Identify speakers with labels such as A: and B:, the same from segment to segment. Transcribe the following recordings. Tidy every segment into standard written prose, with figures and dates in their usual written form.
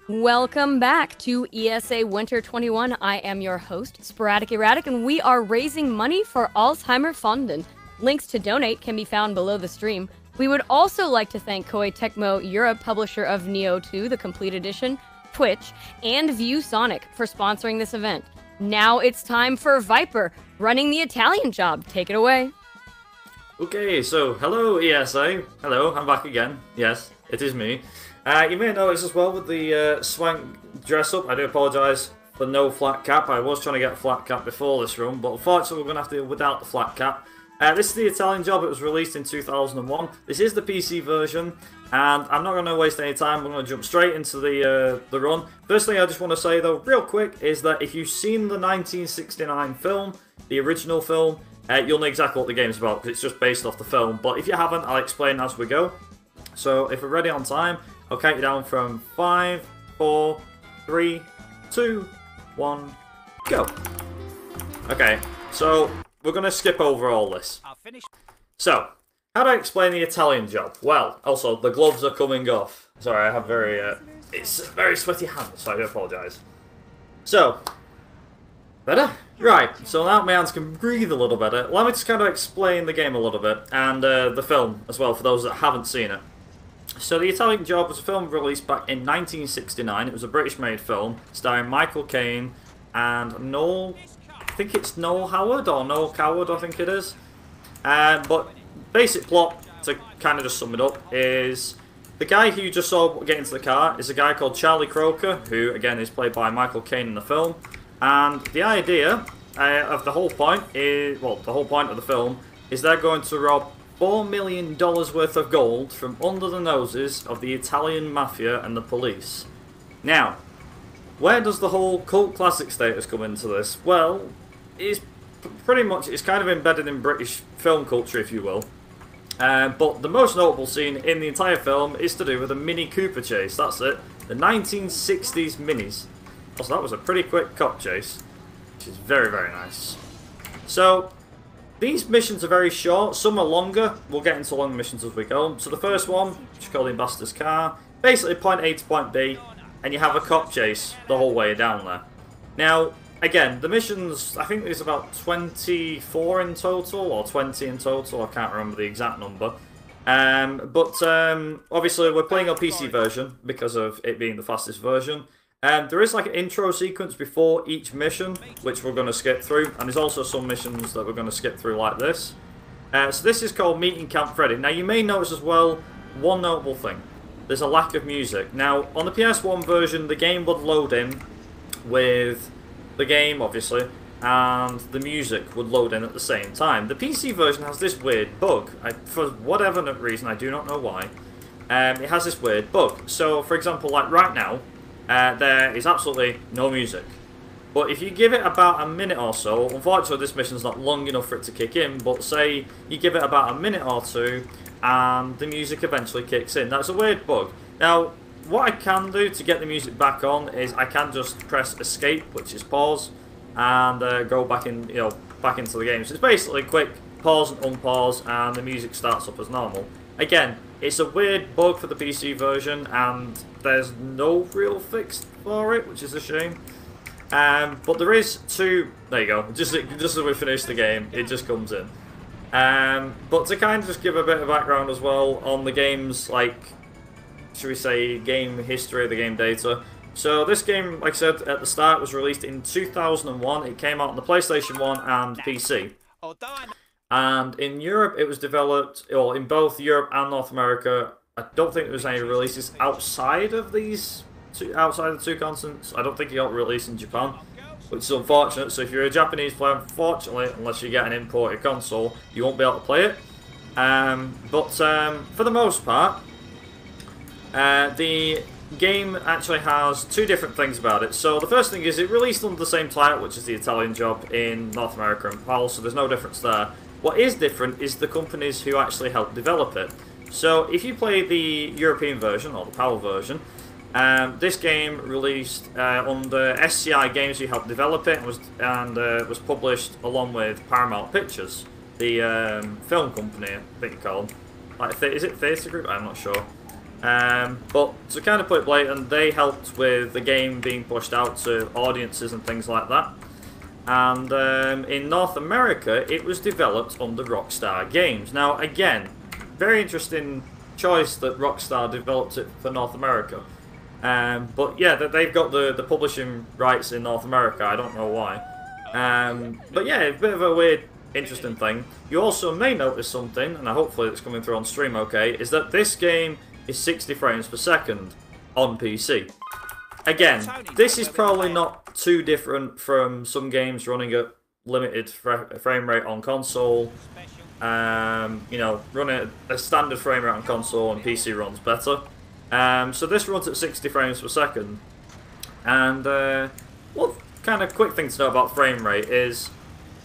A: Welcome back to ESA Winter 21. I am your host, Sporadic Erratic, and we are raising money for Alzheimer Fonden. Links to donate can be found below the stream. We would also like to thank Koei Tecmo Europe, publisher of Neo 2, the complete edition, Twitch, and ViewSonic for sponsoring this event. Now it's time for Viper, running the Italian job. Take it away.
B: Okay, so hello ESA. Hello, I'm back again. Yes, it is me. You may notice as well with the swank dress up, I do apologise for no flat cap. I was trying to get a flat cap before this run, but unfortunately we're going to have to do without the flat cap. This is the Italian job. It was released in 2001. This is the PC version, and I'm not going to waste any time. I'm going to jump straight into the run. First thing I just want to say though, real quick, is that if you've seen the 1969 film, the original film, you'll know exactly what the game's about, because it's just based off the film. But if you haven't, I'll explain as we go. So if we're ready on time, I'll count you down from 5, 4, 3, 2, 1, go. Okay, so we're going to skip over all this. So, how do I explain the Italian job? Well, also, the gloves are coming off. Sorry, I have it's very sweaty hands, so I do apologise. So, better? Right, so now my hands can breathe a little better. Let me just kind of explain the game a little bit, and the film as well, for those that haven't seen it. So the Italian Job was a film released back in 1969. It was a British-made film starring Michael Caine and Noel, I think it's Noel Howard or Noel Coward, I think it is. But basic plot, to kind of just sum it up, is the guy who you just saw get into the car is a guy called Charlie Croker, who again is played by Michael Caine in the film. And the idea of the whole point is, well, the whole point of the film is they're going to rob $4 million worth of gold from under the noses of the Italian mafia and the police. Now, where does the whole cult classic status come into this? Well, it's pretty much, it's kind of embedded in British film culture, if you will. But the most notable scene in the entire film is to do with a Mini Cooper chase. That's it. The 1960s Minis. Also, that was a pretty quick cop chase, which is very, very nice. So, these missions are very short, some are longer. We'll get into long missions as we go. So the first one, which is called the Ambassador's Car, basically point A to point B, and you have a cop chase the whole way down there. Now, again, the missions, I think there's about 24 in total, or 20 in total, I can't remember the exact number. Obviously we're playing a PC version, because of it being the fastest version. There is like an intro sequence before each mission, which we're going to skip through, and there's also some missions that we're going to skip through like this. So this is called Meeting Camp Freddy. Now you may notice as well, one notable thing. There's a lack of music. Now, on the PS1 version, the game would load in with the game, obviously, and the music would load in at the same time. The PC version has this weird bug. For whatever reason, I do not know why. It has this weird bug. So, for example, like right now, there is absolutely no music. But if you give it about a minute or so, unfortunately this mission's not long enough for it to kick in, but say you give it about a minute or two and the music eventually kicks in. That's a weird bug. Now, what I can do to get the music back on is I can just press escape, which is pause, and go back in, back into the game. So it's basically quick pause and unpause, and the music starts up as normal. Again, it's a weird bug for the PC version, and there's no real fix for it, which is a shame. But there is two. There you go. Just as we finish the game, it just comes in. But to kind of just give a bit of background as well on the game's, like, should we say, game history, the game data. So this game, like I said at the start, was released in 2001. It came out on the PlayStation 1 and PC. And in Europe, it was developed, or in both Europe and North America. I don't think there was any releases outside of these, outside of the two continents. I don't think it got released in Japan, which is unfortunate. So if you're a Japanese player, unfortunately, unless you get an imported console, you won't be able to play it. For the most part, the game actually has two different things about it. So the first thing is it released under the same title, which is the Italian Job, in North America and PAL, so there's no difference there. What is different is the companies who actually helped develop it. So if you play the European version, or the PAL version, this game released under SCI Games, who helped develop it, and was published along with Paramount Pictures, the film company, I think you call them. Like, is it Theatre Group? I'm not sure. But to kind of put it blatant, they helped with the game being pushed out to audiences and things like that. And in North America, it was developed under Rockstar Games. Now, again, very interesting choice that Rockstar developed it for North America. But yeah, they've got the publishing rights in North America. I don't know why. But yeah, a bit of a weird, interesting thing. You also may notice something, and hopefully it's coming through on stream okay, is that this game is 60 frames per second on PC. Again, this is probably not too different from some games running at limited frame rate on console. You know, running at a standard frame rate on console and PC runs better. So this runs at 60 frames per second. And one kind of quick thing to know about frame rate is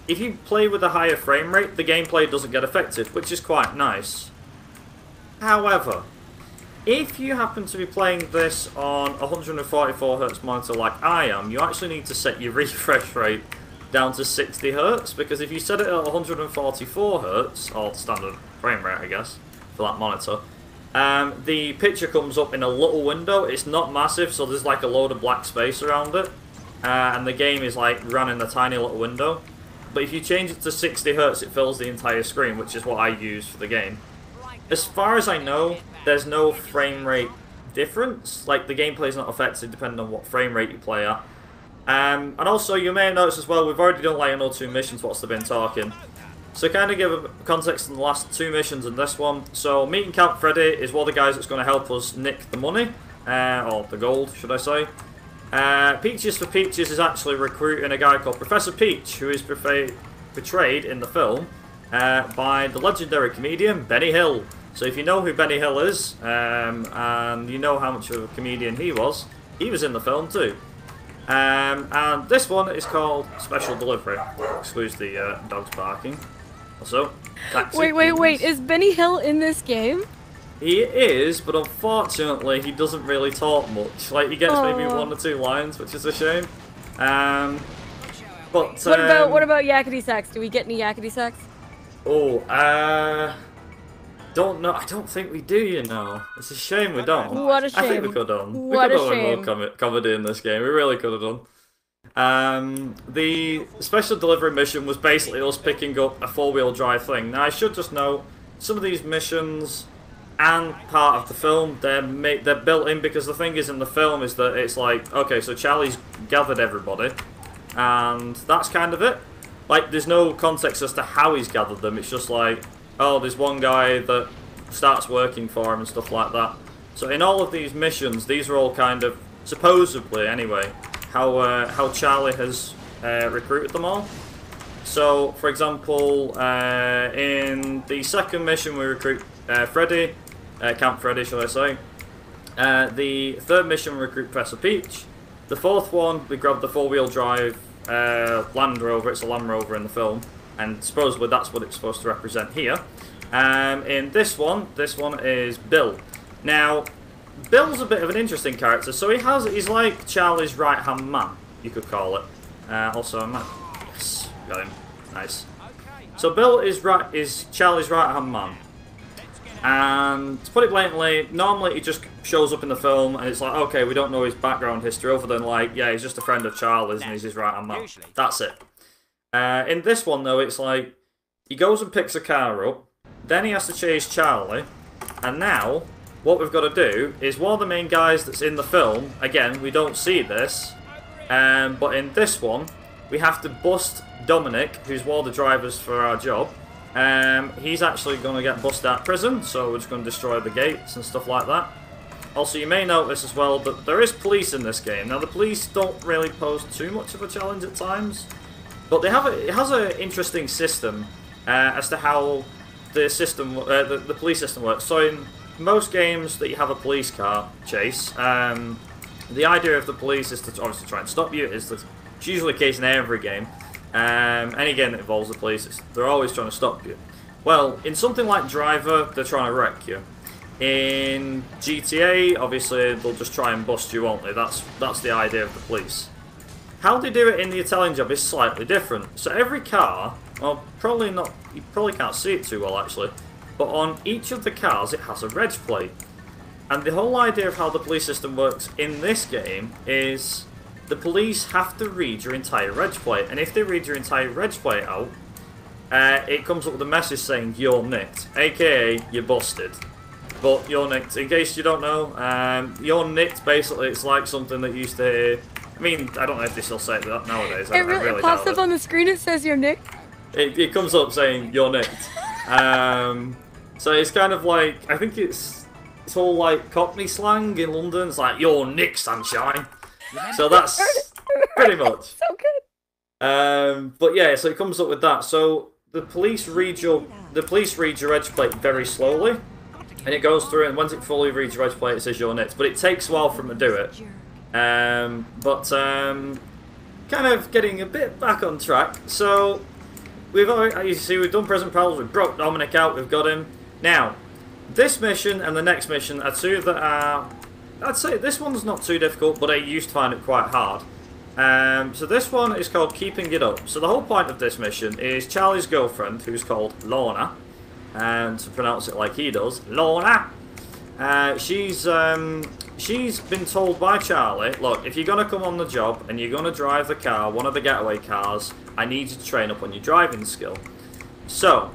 B: if you play with a higher frame rate, the gameplay doesn't get affected, which is quite nice. However, if you happen to be playing this on 144Hz monitor like I am, you actually need to set your refresh rate down to 60Hz, because if you set it at 144Hz, or standard frame rate I guess, for that monitor, the picture comes up in a little window. It's not massive, so there's like a load of black space around it, and the game is like run in a tiny little window. But if you change it to 60Hz, it fills the entire screen, which is what I use for the game. As far as I know, there's no frame rate difference. Like, the gameplay is not affected depending on what frame rate you play at. And also, you may have noticed as well, we've already done like another 2 missions whilst they've been talking. So kind of give a context in the last 2 missions and this one. So meeting Camp Freddy is one of the guys that's going to help us nick the money, or the gold, should I say. Peaches for Peaches is actually recruiting a guy called Professor Peach, who is portrayed in the film by the legendary comedian Benny Hill. So if you know who Benny Hill is, and you know how much of a comedian he was in the film too. And this one is called Special Delivery. Excuse the dogs barking. Also, taxi.
A: Wait, is Benny Hill in this game?
B: He is, but unfortunately he doesn't really talk much. Like, he gets maybe 1 or 2 lines, which is a shame. But
A: what about yakety sax? Do we get any yakety sax?
B: Oh, don't know. I don't think we do, you know. It's a shame we don't.
A: What a shame.
B: I think we could have done.
A: What a shame.
B: We could have more comedy in this game. We really could have done. The special delivery mission was basically us picking up a 4-wheel drive thing. Now, I should just note, some of these missions and part of the film, they're built in, because the thing is in the film is that it's like, okay, so Charlie's gathered everybody, and that's kind of it. Like, there's no context as to how he's gathered them. It's just like, oh, there's one guy that starts working for him and stuff like that. So in all of these missions, these are all kind of, supposedly anyway, how Charlie has recruited them all. So, for example, in the second mission we recruit Freddy, Camp Freddy, shall I say. The third mission we recruit Professor Peach. The fourth one, we grab the 4-wheel drive Land Rover. It's a Land Rover in the film, and supposedly that's what it's supposed to represent here. In this one is Bill. Now, Bill's a bit of an interesting character. So he's like Charlie's right-hand man, you could call it. Also a man. Yes, got him. Nice. So Bill is Charlie's right-hand man. And to put it blatantly, normally he just shows up in the film and it's like, okay, we don't know his background history other than like, yeah, he's just a friend of Charlie's and he's his right-hand man. That's it. In this one though, it's like, he goes and picks a car up, then he has to chase Charlie, and now, what we've got to do is one of the main guys that's in the film, again, we don't see this, but in this one, we have to bust Dominic, who's one of the drivers for our job. He's actually going to get busted out of prison, so we're just going to destroy the gates and stuff like that. Also, you may notice as well that there is police in this game. Now, the police don't really pose too much of a challenge at times, but it has an interesting system as to how the system, the police system works. So in most games that you have a police car chase, the idea of the police is to obviously try and stop you. It's usually the case in every game. Any game that involves the police, they're always trying to stop you. Well, in something like Driver, they're trying to wreck you. In GTA, obviously, they'll just try and bust you, won't they? That's the idea of the police. How they do it in the Italian job is slightly different. So every car, well, probably not, you probably can't see it too well actually, but on each of the cars it has a reg plate. And the whole idea of how the police system works in this game is the police have to read your entire reg plate, and if they read your entire reg plate out, it comes up with a message saying you're nicked, aka you're busted. But you're nicked, in case you don't know, you're nicked, basically it's like something that used to, I mean, I don't know if they still say that nowadays.
A: It really pops up on the screen, it says you're nicked.
B: It comes up saying you're nicked. So it's kind of like, I think it's all like Cockney slang in London. It's like, you're nicked, sunshine. So that's pretty much.
A: So good.
B: But yeah, so it comes up with that. So the police read your reg plate very slowly. And it goes through, and once it fully reads your reg plate, it says you're nicked. But it takes a while for them to do it. Kind of getting a bit back on track. So we've done present problems. We've broke Dominic out. We've got him. Now, this mission and the next mission are two that are, I'd say this one's not too difficult, but I used to find it quite hard. So this one is called Keeping It Up. So the whole point of this mission is Charlie's girlfriend, who's called Lorna, and to pronounce it like he does, Lorna. She's been told by Charlie, look, if you're going to come on the job and you're going to drive the car, one of the getaway cars, I need you to train up on your driving skill. So,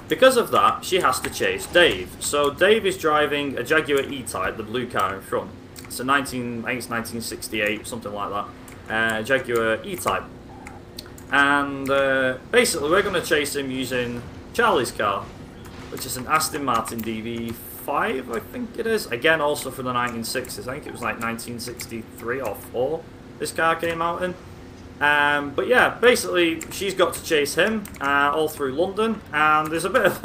B: because of that, she has to chase Dave. So Dave is driving a Jaguar E-Type, the blue car in front. It's a I think it's 1968, something like that. Jaguar E-Type. And basically we're going to chase him using Charlie's car, which is an Aston Martin DB5, I think it is. Again, also from the 1960s. I think it was like 1963 or 4 this car came out in. But yeah, basically, she's got to chase him all through London, and there's a bit of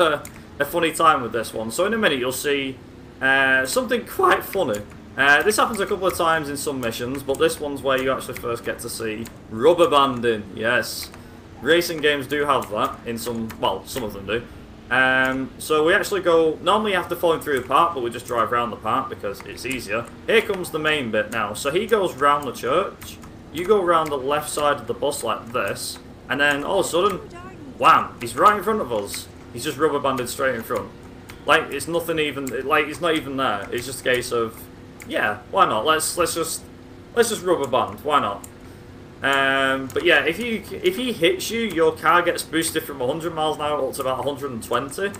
B: a funny time with this one. So in a minute, you'll see something quite funny. This happens a couple of times in some missions, but this one's where you actually first get to see rubber banding. Yes, racing games do have that in some, well, some of them do. So we actually go, normally after falling through the park, but we just drive around the park because it's easier. Here comes the main bit now. So he goes round the church. You go around the left side of the bus like this, and then all of a sudden, wham, he's right in front of us. He's just rubber banded straight in front. Like, it's nothing even, like, it's not even there. It's just a case of, yeah, why not? Let's just rubber band, why not? But yeah, if he hits you, your car gets boosted from 100 miles an hour up to about 120.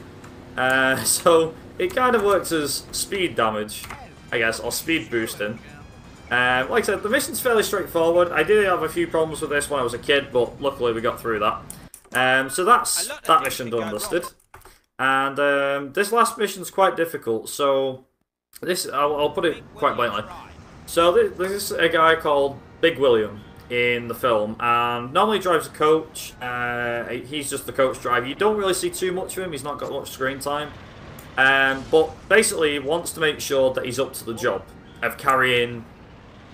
B: So it kind of works as speed damage, I guess, or speed boosting. Like I said, the mission's fairly straightforward. I did have a few problems with this when I was a kid, but luckily we got through that. So that's that mission done and dusted. And this last mission's quite difficult, so this I'll put it quite bluntly. So this is a guy called Big William in the film, and normally drives a coach. He's just the coach driver. You don't really see too much of him. He's not got much screen time. But basically, he wants to make sure that he's up to the job of carrying,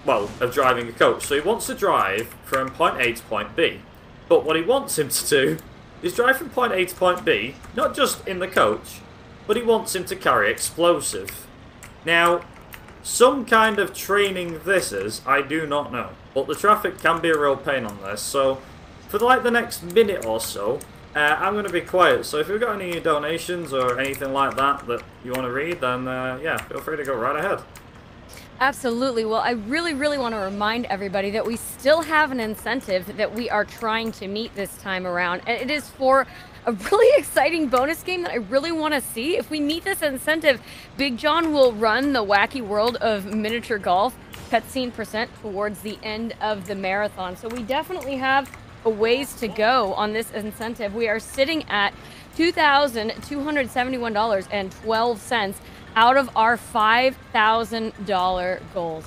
B: well, of driving a coach. So he wants to drive from point A to point B. But what he wants him to do is drive from point A to point B, not just in the coach, but he wants him to carry explosive. Now, some kind of training this is, I do not know. But the traffic can be a real pain on this. So, for like the next minute or so, I'm going to be quiet. So if you've got any donations or anything like that that you want to read, then yeah, feel free to go right ahead.
A: Absolutely. Well, I really want to remind everybody that we still have an incentive that we are trying to meet this time around. And it is for a really exciting bonus game that I really want to see. If we meet this incentive, Big John will run the wacky world of miniature golf cutscene % towards the end of the marathon. So we definitely have a ways to go on this incentive. We are sitting at $2,271.12 out of our $5,000 goals.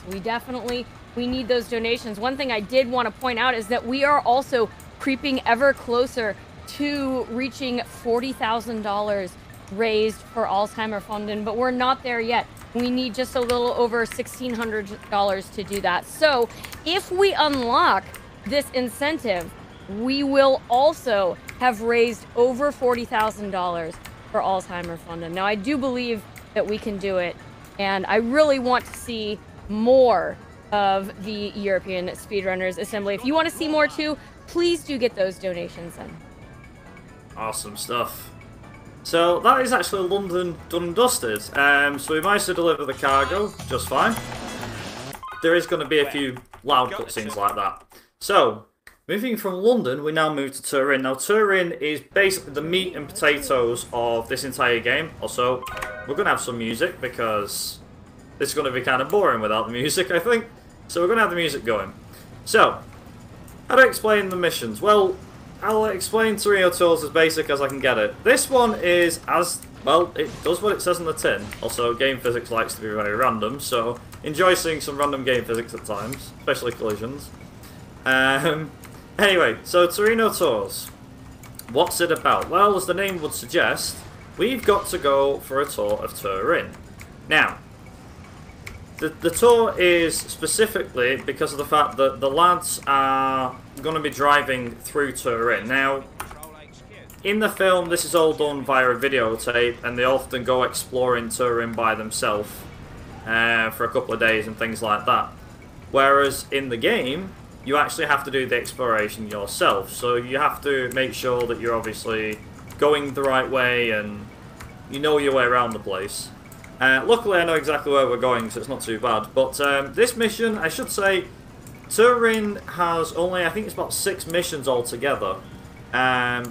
A: We need those donations. One thing I did want to point out is that we are also creeping ever closer to reaching $40,000 raised for Alzheimer Funding, but we're not there yet. We need just a little over $1,600 to do that. So if we unlock this incentive, we will also have raised over $40,000 for Alzheimer Funding. Now, I do believe that we can do it, and I really want to see more of the European Speedrunners Assembly. If you want to see more too, please do get those donations in.
B: Awesome stuff. So that is actually London done and dusted. So we managed to deliver the cargo just fine. There is going to be a few loud cutscenes like that. So, moving from London, we now move to Turin. Now, Turin is basically the meat and potatoes of this entire game. Also, we're going to have some music because this is going to be kind of boring without the music, I think. So we're going to have the music going. So, how do I explain the missions? Well, I'll explain Torino Tours as basic as I can get it. This one is as, well, it does what it says on the tin. Also, game physics likes to be very random, so enjoy seeing some random game physics at times, especially collisions. Anyway, so Torino Tours. What's it about? Well, as the name would suggest, we've got to go for a tour of Turin. Now, the tour is specifically because of the fact that the lads are going to be driving through Turin. Now, in the film, this is all done via a videotape, and they often go exploring Turin by themselves for a couple of days and things like that. Whereas in the game, you actually have to do the exploration yourself. So you have to make sure that you're obviously going the right way and you know your way around the place. Luckily, I know exactly where we're going, so it's not too bad. But this mission, I should say, Turin has only, I think it's about 6 missions altogether,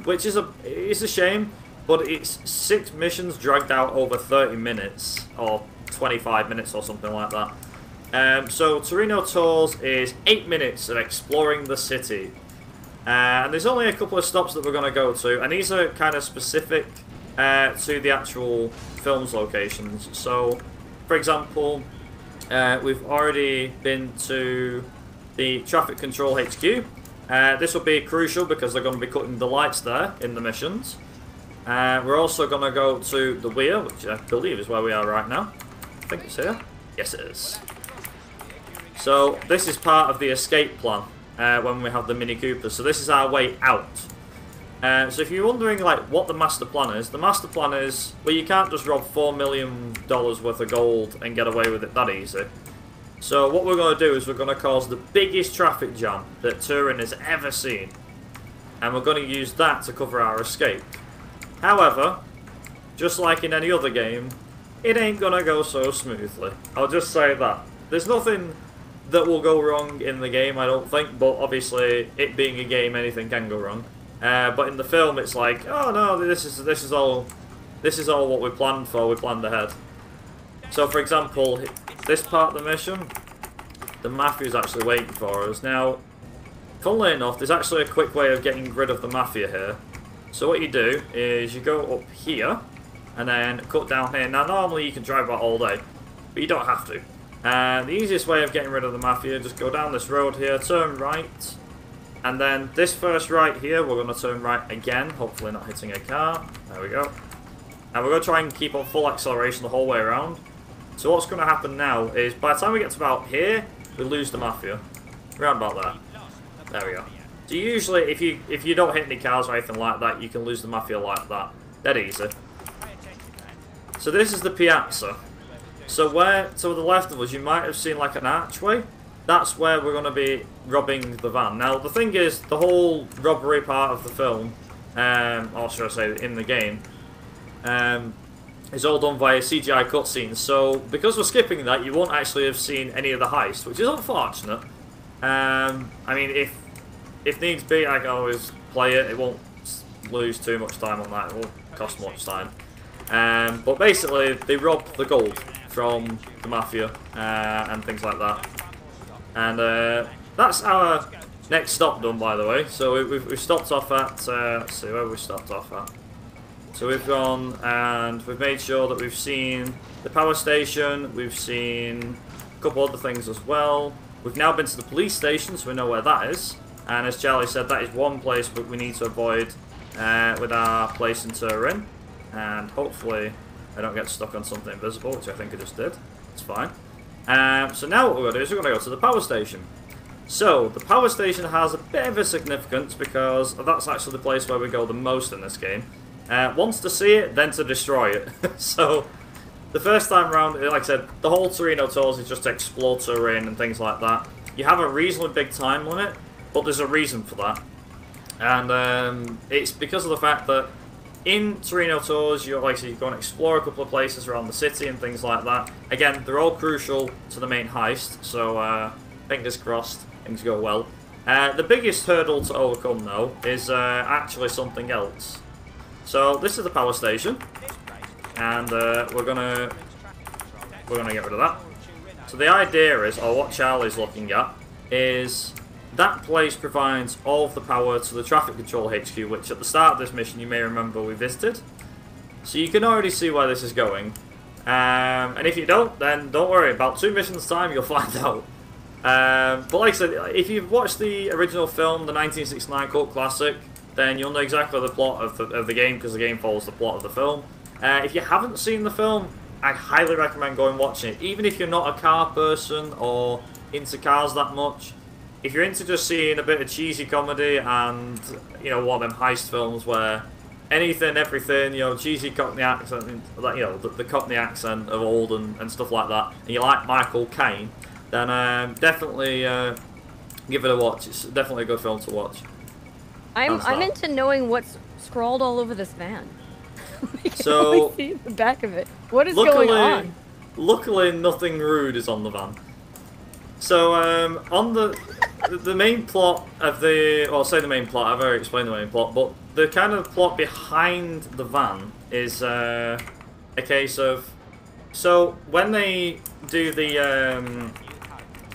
B: which is a shame. But it's 6 missions dragged out over 30 minutes or 25 minutes or something like that. So Torino Tours is 8 minutes of exploring the city, and there's only a couple of stops that we're going to go to, and these are kind of specific to the actual film's locations. So, for example, we've already been to the traffic control HQ. This will be crucial because they're going to be cutting the lights there in the missions. We're also going to go to the Weir, which I believe is where we are right now. I think it's here. Yes, it is. So this is part of the escape plan when we have the Mini Cooper. So this is our way out. So if you're wondering like what the master plan is, the master plan is, well, you can't just rob $4 million worth of gold and get away with it that easy. So what we're going to do is we're going to cause the biggest traffic jam that Turin has ever seen, and we're going to use that to cover our escape. However, just like in any other game, it ain't going to go so smoothly. I'll just say that. There's nothing that will go wrong in the game, I don't think, but obviously, it being a game, anything can go wrong. But in the film, it's like, oh no, this is all what we planned for. We planned ahead. So, for example, this part of the mission, the Mafia is actually waiting for us. Now, funnily enough, there's actually a quick way of getting rid of the Mafia here. So what you do is you go up here, and then cut down here. Now, normally you can drive about all day, but you don't have to. The easiest way of getting rid of the Mafia, just go down this road here, turn right, and then this first right here, we're going to turn right again, hopefully not hitting a car. There we go. And we're going to try and keep on full acceleration the whole way around. So what's going to happen now is, by the time we get to about here, we lose the Mafia. Around about there. There we go. So usually, if you don't hit any cars or anything like that, you can lose the Mafia like that. Dead easy. So this is the piazza. So where to the left of us, you might have seen like an archway. That's where we're going to be robbing the van. Now the thing is, the whole robbery part of the film, or should I say in the game, is all done via CGI cutscenes. So because we're skipping that, you won't actually have seen any of the heist, which is unfortunate. I mean, if needs be, I can always play it. It won't lose too much time on that. It won't cost much time. But basically, they rob the gold from the Mafia and things like that. And that's our next stop done, by the way. So we've stopped off at, let's see where we stopped off at. So we've gone and we've made sure that we've seen the power station, we've seen a couple other things as well. We've now been to the police station, so we know where that is. And as Charlie said, that is one place that we need to avoid with our place in Turin. And hopefully I don't get stuck on something invisible, which I think I just did. It's fine. So now what we're going to do is we're going to go to the power station. So, the power station has a bit of a significance because that's actually the place where we go the most in this game. Once to see it, then to destroy it. So, the first time round, like I said, the whole Torino Tours is just to explore Turin and things like that. You have a reasonably big time limit, but there's a reason for that. And it's because of the fact that in Torino tours, you like, so you go and explore a couple of places around the city and things like that. Again, they're all crucial to the main heist, so fingers crossed, things go well. The biggest hurdle to overcome, though, is actually something else. So this is the power station, and we're gonna get rid of that. So the idea is, or what Charlie's looking at, is that place provides all of the power to the traffic control HQ, which at the start of this mission you may remember we visited. So you can already see where this is going. And if you don't, then don't worry, about 2 missions time you'll find out. But like I said, if you've watched the original film, the 1969 cult classic, then you'll know exactly the plot of the game, because the game follows the plot of the film. If you haven't seen the film, I highly recommend going and watching it. Even if you're not a car person or into cars that much, if you're into just seeing a bit of cheesy comedy and, you know, one of them heist films where anything, everything, you know, cheesy Cockney accent, like, you know, the Cockney accent of old and stuff like that, and you like Michael Caine, then definitely give it a watch. It's definitely a good film to watch.
A: I'm into knowing what's scrawled all over this van. We can
B: So,
A: only see the back of it. What is going on?
B: Luckily, nothing rude is on the van. So, on the main plot of the... Well, I'll say the main plot, I've already explained the main plot, but the kind of plot behind the van is a case of... So, when they do the...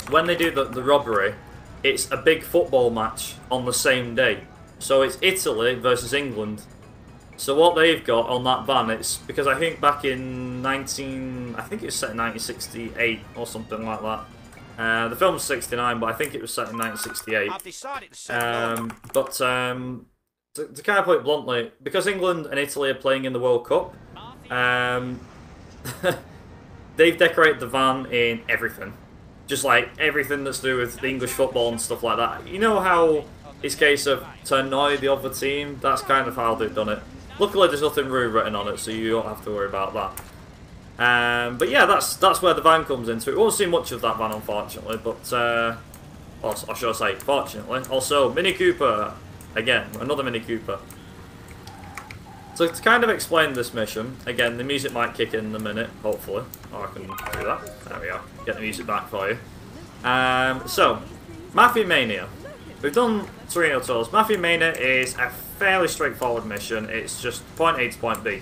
B: the robbery, it's a big football match on the same day. So it's Italy versus England. So what they've got on that van, it's because I think back in I think it's set in 1968 or something like that. The film's 69, but I think it was set in 1968.
C: I've decided to settle
B: But to kind of put it bluntly, because England and Italy are playing in the World Cup, they've decorated the van in everything. Just like everything that's to do with the English football and stuff like that. You know how it's a case of to annoy the other team? That's kind of how they've done it. Luckily there's nothing rude written on it, so you don't have to worry about that. But yeah, that's where the van comes into it. We won't see much of that van, unfortunately, but or should I say, fortunately. Also, Mini Cooper, again, another Mini Cooper. So to kind of explain this mission, again, the music might kick in a minute, hopefully. Or I can do that. There we are. Get the music back for you. So, Mafia Mania. We've done Torino tours. Mafia Mania is a fairly straightforward mission. It's just point A to point B.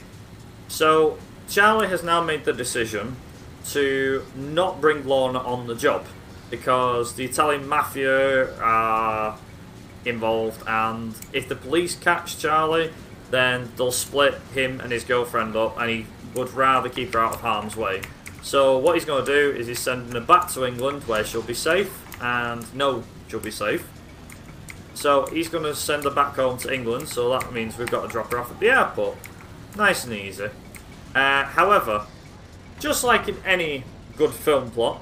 B: So, Charlie has now made the decision to not bring Lorna on the job, because the Italian Mafia are involved, and if the police catch Charlie, then they'll split him and his girlfriend up, and he would rather keep her out of harm's way. So what he's going to do is he's sending her back to England, where she'll be safe, and no, she'll be safe. So he's going to send her back home to England, so that means we've got to drop her off at the airport. Nice and easy. However, just like in any good film plot,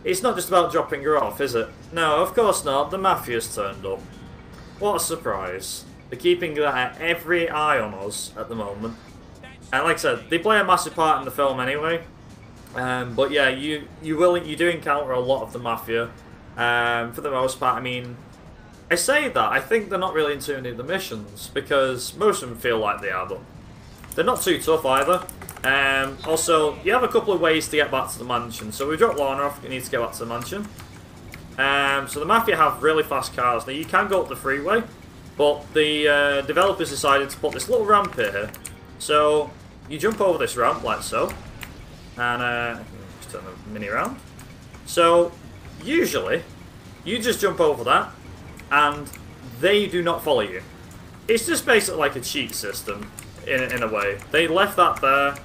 B: it's not just about dropping her off, is it? No, of course not. The Mafia's turned up. What a surprise. They're keeping every eye on us at the moment. And like I said, they play a massive part in the film anyway. But yeah, you do encounter a lot of the Mafia. For the most part, I mean, I say that, I think they're not really into any of the missions, because most of them feel like they are, but they're not too tough either. Also, you have a couple of ways to get back to the mansion. So we dropped Lorna off, you need to get back to the mansion. So the Mafia have really fast cars. Now you can go up the freeway, but the developers decided to put this little ramp here. So you jump over this ramp like so, and just turn the mini around. So usually you just jump over that, and they do not follow you. It's just basically like a cheat system in a way. They left that there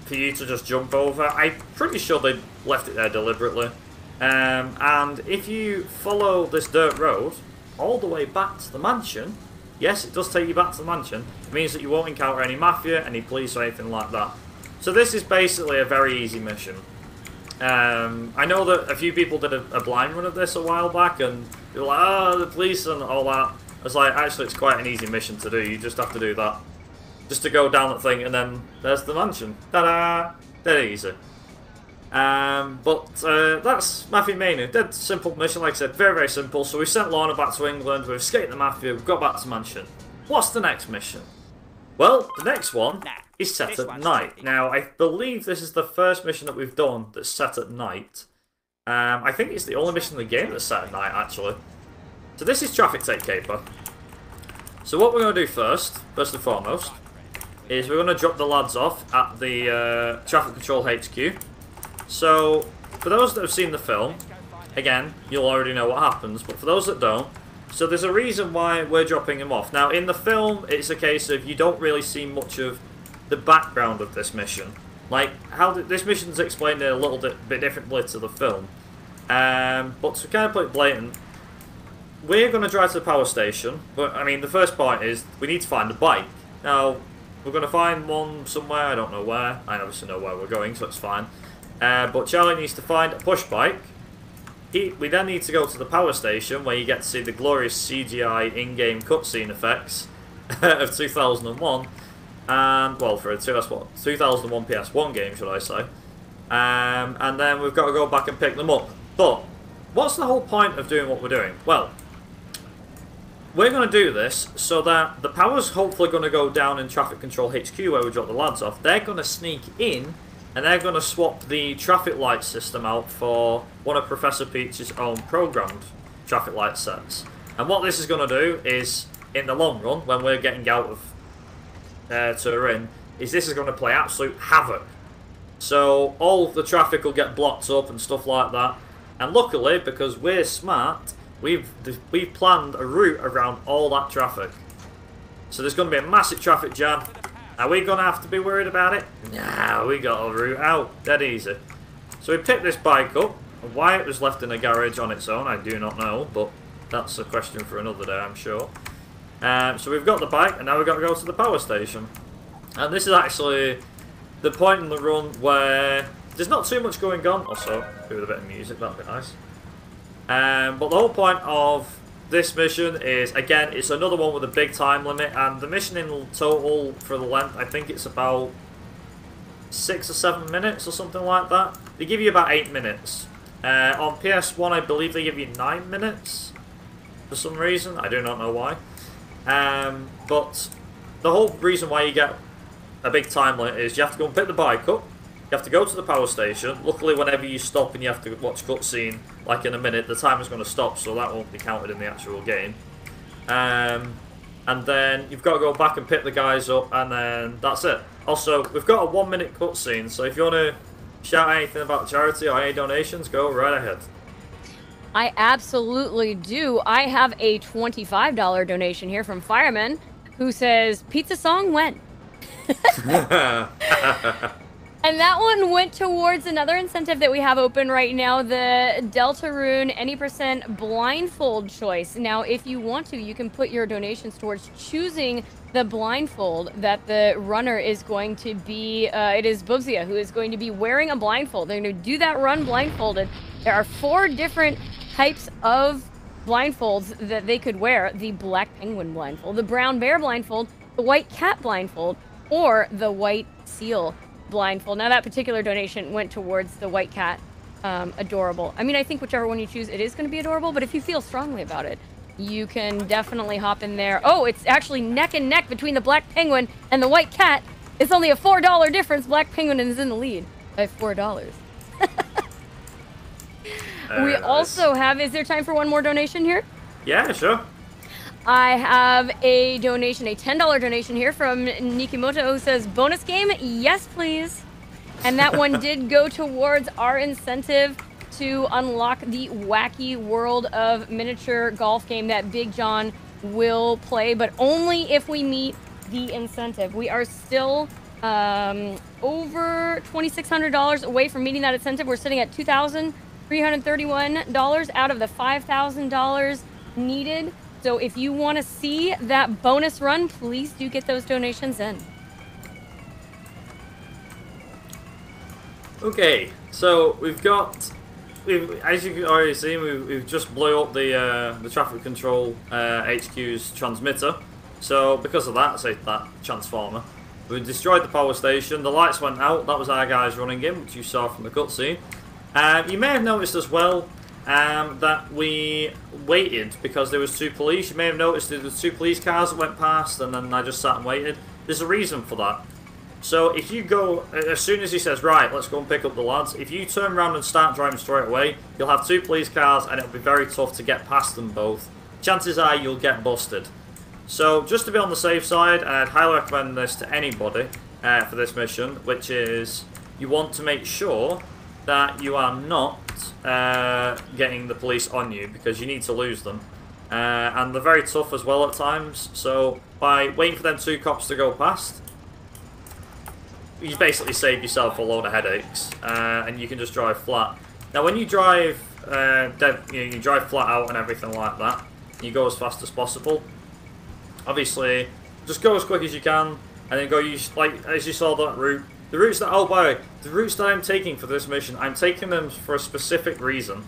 B: for you to just jump over. I'm pretty sure they left it there deliberately. And if you follow this dirt road all the way back to the mansion, yes, it does take you back to the mansion. It means that you won't encounter any Mafia, any police or anything like that. So this is basically a very easy mission. I know that a few people did a blind run of this a while back, and they were like, oh, the police and all that. I was like, actually, it's quite an easy mission to do. You just have to do that. Just to go down that thing, and then there's the mansion. Ta-da! Dead easy. But that's Mafia Mania. Dead simple mission, like I said, very, very simple. So we sent Lorna back to England, we've escaped the Mafia, we've got back to the mansion. What's the next mission? Well, the next one is set at night. Now, I believe this is the first mission that we've done that's set at night. I think it's the only mission in the game that's set at night, actually. So this is Traffic Tape Caper. So what we're going to do first and foremost, is we're going to drop the lads off at the Traffic Control HQ. So, for those that have seen the film, again, you'll already know what happens, but for those that don't, so there's a reason why we're dropping him off. Now, in the film, it's a case of you don't really see much of the background of this mission. Like, how this mission's explained a little bit differently to the film. But to kind of put it blatant, we're going to drive to the power station, but, I mean, the first point is we need to find a bike. Now, we're going to find one somewhere, I don't know where. I obviously know where we're going, so it's fine. But Charlie needs to find a push bike. We then need to go to the power station, where you get to see the glorious CGI in-game cutscene effects of 2001. And, well, for a 2001 PS1 game, should I say. And then we've got to go back and pick them up. But, what's the whole point of doing what we're doing? Well, we're going to do this so that the power's hopefully going to go down in Traffic Control HQ, where we drop the lads off. They're going to sneak in, and they're going to swap the traffic light system out for one of Professor Peach's own programmed traffic light sets. And what this is going to do is, in the long run, when we're getting out of Turin, is this is going to play absolute havoc. So all the traffic will get blocked up and stuff like that. And luckily, because we're smart, we've planned a route around all that traffic. So there's going to be a massive traffic jam. Are we going to have to be worried about it? Nah, we got a route out. Dead easy. So we picked this bike up. Why it was left in a garage on its own, I do not know. But that's a question for another day, I'm sure. So we've got the bike, and now we've got to go to the power station. And this is actually the point in the run where there's not too much going on. Also, with a bit of music, that'd be nice. But the whole point of this mission is, again, it's another one with a big time limit, and the mission in total for the length, I think it's about 6 or 7 minutes or something like that. They give you about 8 minutes. On PS1, I believe they give you 9 minutes for some reason. I do not know why. But the whole reason why you get a big time limit is you have to go and pick the bike up. You have to go to the power station. Luckily, whenever you stop and you have to watch cutscene, like in a minute, the timer's going to stop, so that won't be counted in the actual game. And then you've got to go back and pick the guys up, and then that's it. Also, we've got a 1 minute cutscene, so if you want to shout anything about charity or any donations, go right ahead.
A: I absolutely do. I have a $25 donation here from Fireman, who says, "Pizza song when?" And that one went towards another incentive that we have open right now, the Deltarune any % blindfold choice. Now, if you want to, you can put your donations towards choosing the blindfold that the runner is going to be. It is Bubzia who is going to be wearing a blindfold. They're going to do that run blindfolded. There are 4 different types of blindfolds that they could wear. The black penguin blindfold, the brown bear blindfold, the white cat blindfold, or the white seal blindfold. Now that particular donation went towards the white cat. Adorable. I mean, I think whichever one you choose, it is going to be adorable, but if you feel strongly about it, you can definitely hop in there. Oh, it's actually neck and neck between the black penguin and the white cat. It's only a $4 difference. Black penguin is in the lead by $4. We also have, is there time for one more donation here?
B: Yeah, sure.
A: I have a donation, a $10 donation here from Nikimoto, who says, bonus game? Yes, please. And that one did go towards our incentive to unlock the wacky world of miniature golf game that Big John will play, but only if we meet the incentive. We are still over $2,600 away from meeting that incentive. We're sitting at $2,331 out of the $5,000 needed. So if you want to see that bonus run, please do get those donations in.
B: Okay, so as you can already see, we've just blew up the traffic control HQ's transmitter. So because of that, say that transformer, we destroyed the power station. The lights went out. That was our guys running in, which you saw from the cutscene. You may have noticed as well that we waited because there was 2 police. You may have noticed there was 2 police cars that went past, and then I just sat and waited. there's a reason for that. So if you go, as soon as he says, right, let's go and pick up the lads, if you turn around and start driving straight away, you'll have 2 police cars and it'll be very tough to get past them both. Chances are you'll get busted. So just to be on the safe side, I'd highly recommend this to anybody for this mission, which is you want to make sure that you are not getting the police on you, because you need to lose them. And they're very tough as well at times, so by waiting for them 2 cops to go past, you basically save yourself a load of headaches, and you can just drive flat. Now when you drive, you drive flat out and everything like that, you go as fast as possible. Obviously, just go as quick as you can, and then go like as you saw that route. The routes that, oh by the way, the routes that I'm taking for this mission, I'm taking them for a specific reason.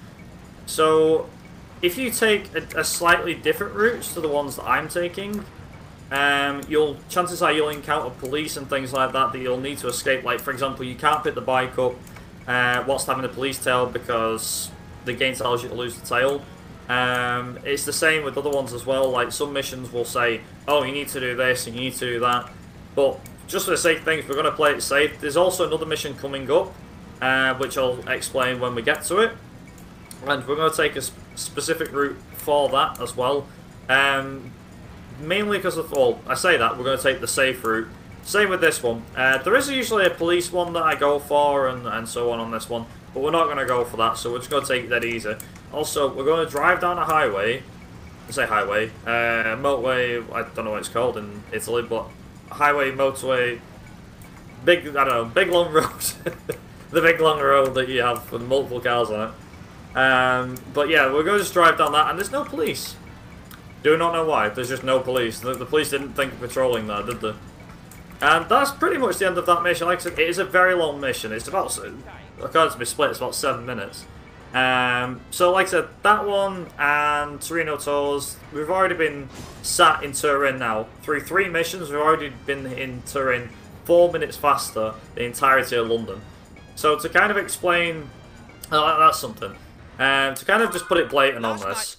B: So if you take a slightly different routes to the ones that I'm taking, chances are you'll encounter police and things like that you'll need to escape. Like, for example, you can't pick the bike up whilst having a police tail because the game tells you to lose the tail. It's the same with other ones as well. Like, some missions will say, oh, you need to do this and you need to do that. But just for the sake of things, we're going to play it safe. There's also another mission coming up, which I'll explain when we get to it. And we're going to take a specific route for that as well. Mainly because of, well, I say that, we're going to take the safe route. Same with this one. There is usually a police one that I go for and so on this one, but we're not going to go for that, so we're just going to take it dead easy. Also, we're going to drive down a highway, motorway, I don't know what it's called in Italy, but highway, motorway, big long road. The big long road that you have with multiple cars on it. But yeah, we're going to just drive down that, and there's no police. Do not know why, there's just no police. The police didn't think of patrolling there, did they? And that's pretty much the end of that mission. Like I said, it is a very long mission. It's about, according to my split, it's about 7 minutes. So like I said, that one and Torino tours, we've already been sat in Turin now. Through 3 missions, we've already been in Turin 4 minutes faster the entirety of London. So to kind of explain, that's something. To kind of just put it blatant on this,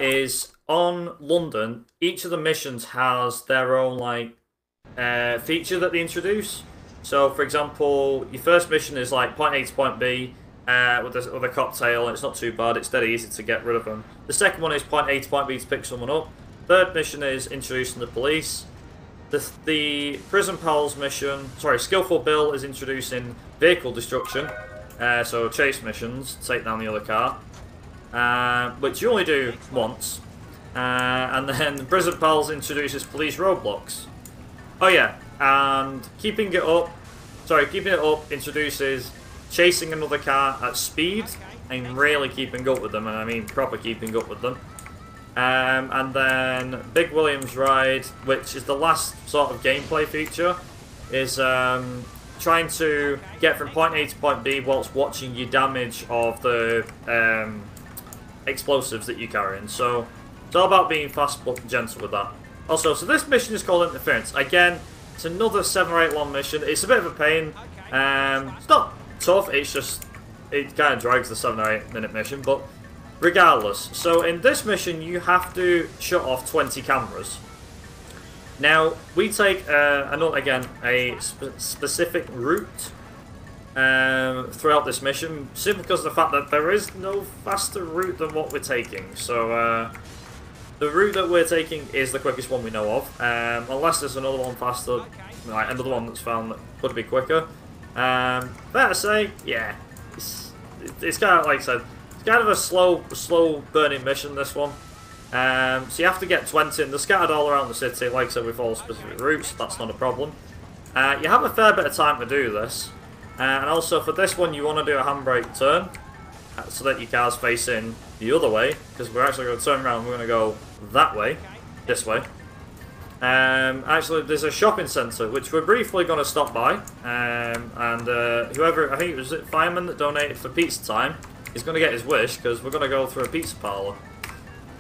B: is on London, each of the missions has their own like feature that they introduce. So for example, your first mission is like point A to point B with a cocktail, and it's not too bad, it's dead easy to get rid of them. The second one is point A to point B to pick someone up. Third mission is introducing the police. The Prison Pals mission, Skillful Bill is introducing vehicle destruction. So chase missions, take down the other car, which you only do once. And then Prison Pals introduces police roadblocks. Oh yeah, and keeping it up introduces chasing another car at speed and really keeping up with them, and I mean proper keeping up with them. And then Big William's Ride, which is the last sort of gameplay feature, is trying to get from point A to point B whilst watching your damage of the explosives that you're carrying. So it's all about being fast but gentle with that. Also, so this mission is called Interference. Again, it's another 7 or 8 long mission. It's a bit of a pain. It's not tough, it's just, it kind of drags the 7 or 8 minute mission, but regardless. So in this mission, you have to shut off 20 cameras. Now, we take, a specific route throughout this mission, simply because of the fact that there is no faster route than what we're taking. So, the route that we're taking is the quickest one we know of, unless there's another one faster, like another one that's found that could be quicker. Fair to say, yeah, it's kind of, like I said, it's kind of a slow burning mission, this one. So you have to get 20, and they're scattered all around the city. Like I said, we follow specific routes, that's not a problem. You have a fair bit of time to do this, and also for this one you want to do a handbrake turn, so that your car's facing the other way, because we're actually going to turn around and we're going to go that way, this way. Actually, there's a shopping centre, which we're briefly going to stop by, and whoever, I think it was Fireman that donated for pizza time, is going to get his wish, because we're going to go through a pizza parlour.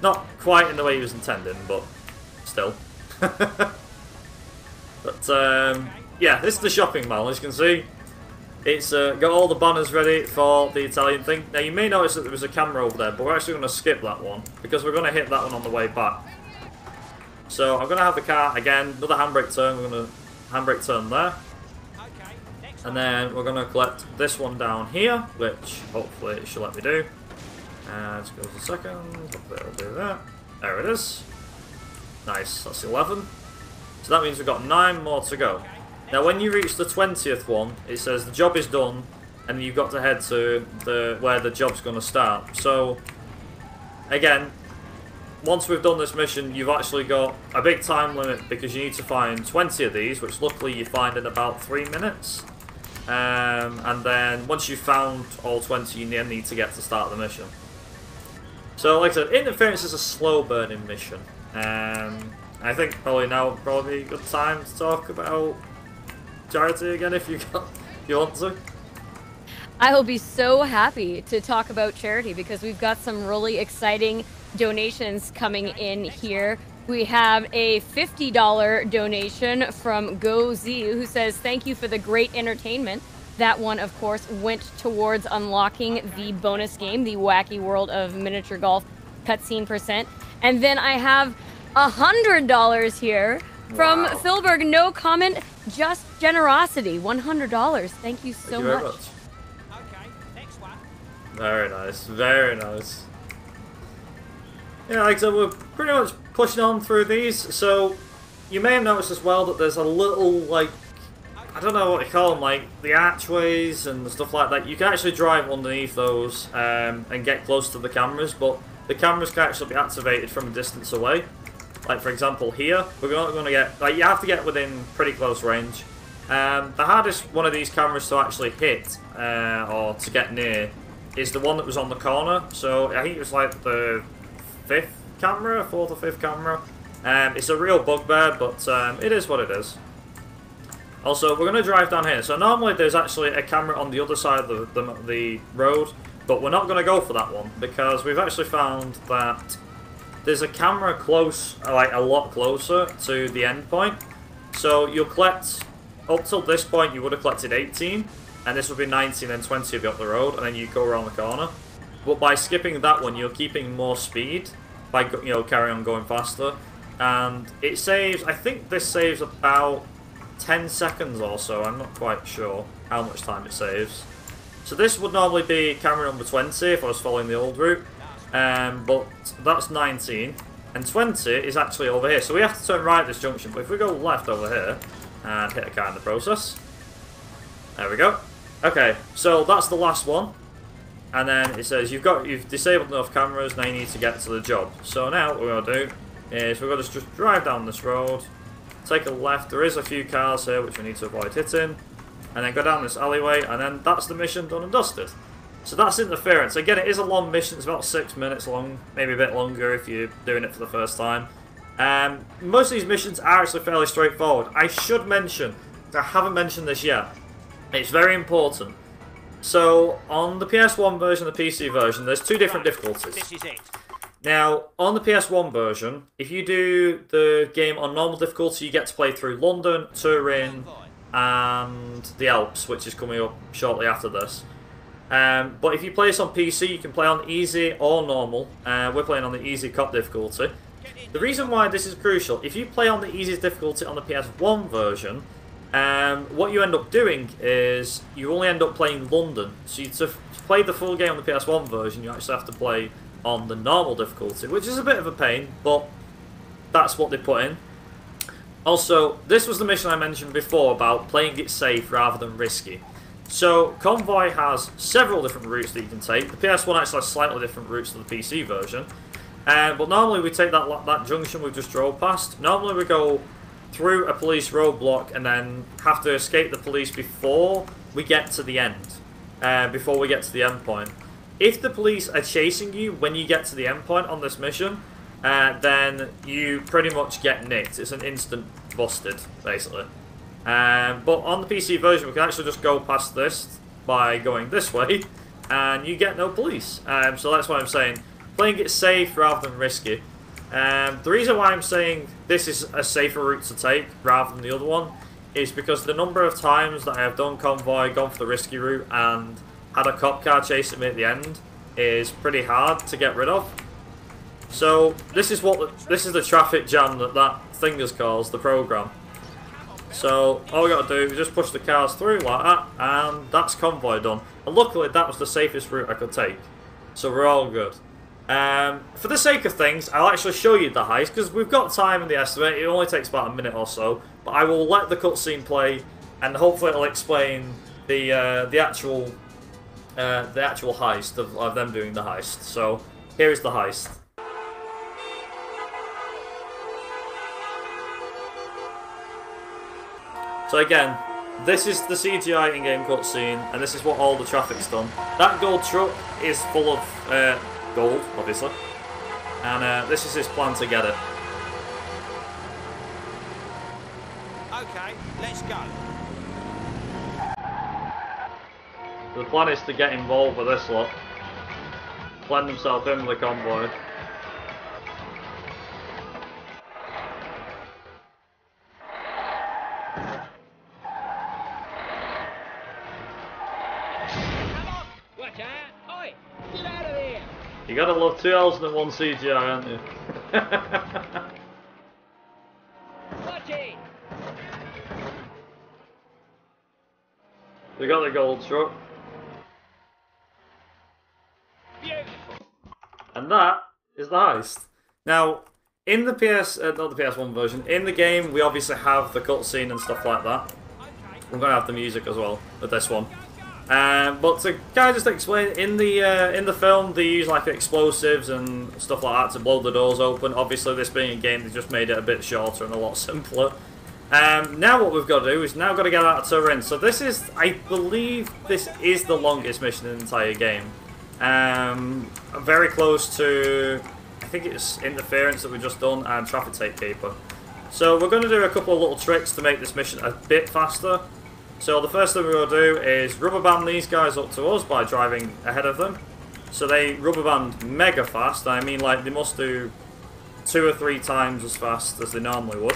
B: Not quite in the way he was intending, but still. But, yeah, this is the shopping mall, as you can see. It's got all the banners ready for the Italian thing. Now, you may notice that there was a camera over there, but we're actually going to skip that one, because we're going to hit that one on the way back. So I'm going to have the car again, another handbrake turn. We're going to handbrake turn there. And then we're going to collect this one down here, which hopefully it should let me do. Let's go a second. Hopefully it'll do that. There it is. Nice, that's 11. So that means we've got 9 more to go. Now when you reach the 20th one, it says the job is done, and you've got to head to where the job's going to start. So, again, once we've done this mission, you've actually got a big time limit because you need to find 20 of these, which luckily you find in about 3 minutes. And then once you've found all 20, you then need to get to start the mission. So, like I said, Interference is a slow burning mission. I think probably now would probably be a good time to talk about charity again if you want to.
A: I will be so happy to talk about charity because we've got some really exciting donations coming in here. We have a $50 donation from GoZ who says, thank you for the great entertainment. That one, of course, went towards unlocking the bonus game, the Wacky World of Miniature Golf cutscene %. And then I have $100 here from Philberg. No comment, just generosity. $100. Thank you so much.
C: Okay, next one.
B: Very nice, very nice. Yeah, like I said, we're pretty much pushing on through these. So you may have noticed as well that there's a little, like, I don't know what you call them, like the archways and stuff like that. You can actually drive underneath those and get close to the cameras, but the cameras can actually be activated from a distance away. Like for example here, we're not going to get, like you have to get within pretty close range. The hardest one of these cameras to actually hit or to get near is the one that was on the corner. So I think it was like the 4th or 5th camera. It's a real bugbear, but it is what it is. Also, we're going to drive down here. So normally there's actually a camera on the other side of the road, but we're not going to go for that one because we've actually found that there's a camera close, like a lot closer to the end point. So you'll collect, up till this point you would have collected 18, and this would be 19 and 20 if you're up the road, and then you go around the corner. But by skipping that one, you're keeping more speed by, you know, carrying on going faster. And it saves, I think this saves about 10 seconds or so, I'm not quite sure how much time it saves. So this would normally be camera number 20 if I was following the old route, but that's 19, and 20 is actually over here. So we have to turn right at this junction, but if we go left over here and hit a car in the process, there we go. Okay, so that's the last one, and then it says you've disabled enough cameras, now you need to get to the job. So now what we're going to do is we're going to just drive down this road, take a left, there is a few cars here which we need to avoid hitting, and then go down this alleyway, and then that's the mission done and dusted. So that's Interference. Again, it is a long mission, it's about 6 minutes long, maybe a bit longer if you're doing it for the first time. Most of these missions are actually fairly straightforward. I should mention, I haven't mentioned this yet, it's very important. So, on the PS1 version and the PC version, there's 2 different difficulties.
C: This is it.
B: Now, on the PS1 version, if you do the game on normal difficulty, you get to play through London, Turin, and the Alps, which is coming up shortly after this. But if you play this on PC, you can play on easy or normal. We're playing on the easy cop difficulty. The reason why this is crucial, if you play on the easiest difficulty on the PS1 version, what you end up doing is you only end up playing London. So to play the full game on the PS1 version, you actually have to play on the normal difficulty, which is a bit of a pain, but that's what they put in. Also, this was the mission I mentioned before about playing it safe rather than risky. So, Convoy has several different routes that you can take. The PS1 actually has slightly different routes to the PC version. But normally we take that junction we just drove past. Normally we go through a police roadblock and then have to escape the police before we get to the end. Before we get to the end point. If the police are chasing you when you get to the end point on this mission, then you pretty much get nicked. It's an instant busted, basically. But on the PC version, we can actually just go past this by going this way, and you get no police. So that's why I'm saying playing it safe rather than risky. The reason why I'm saying this is a safer route to take rather than the other one is because the number of times that I have done Convoy, gone for the risky route, and had a cop car chasing me at the end is pretty hard to get rid of. So this is the traffic jam that thing has caused, the program. So all we got to do is just push the cars through like that, and that's convoy done. And luckily that was the safest route I could take, so we're all good. For the sake of things, I'll actually show you the heist because we've got time in the estimate. It only takes about a minute or so, but I will let the cutscene play, and hopefully it'll explain the actual heist of them doing the heist. So here is the heist. So again, this is the CGI in-game cutscene, and this is what all the traffic's done. That gold truck is full of gold, obviously, and this is his plan to get it.
C: Okay, let's go.
B: The plan is to get involved with this lot, blend himself in with the convoy.
C: Watch out! Oi! Get out of there!
B: You gotta love 2 L's and 1 CGI, aren't you?
C: Watch it!
B: They got the gold truck.
C: Beautiful.
B: And that is the heist. Now, in the not the PS1 version, in the game we obviously have the cutscene and stuff like that. We're gonna have the music as well with this one. But to kind of just explain, in the film they use like explosives and stuff like that to blow the doors open. Obviously, this being a game, they just made it a bit shorter and a lot simpler. Now what we've got to do is now got to get out of Turin. So this is, I believe, this is the longest mission in the entire game. Very close to, I think it's interference that we've just done and traffic tape keeper. So we're going to do a couple of little tricks to make this mission a bit faster. So the first thing we're going to do is rubber band these guys up to us by driving ahead of them. So they rubber band mega fast. I mean, like, they must do 2 or 3 times as fast as they normally would.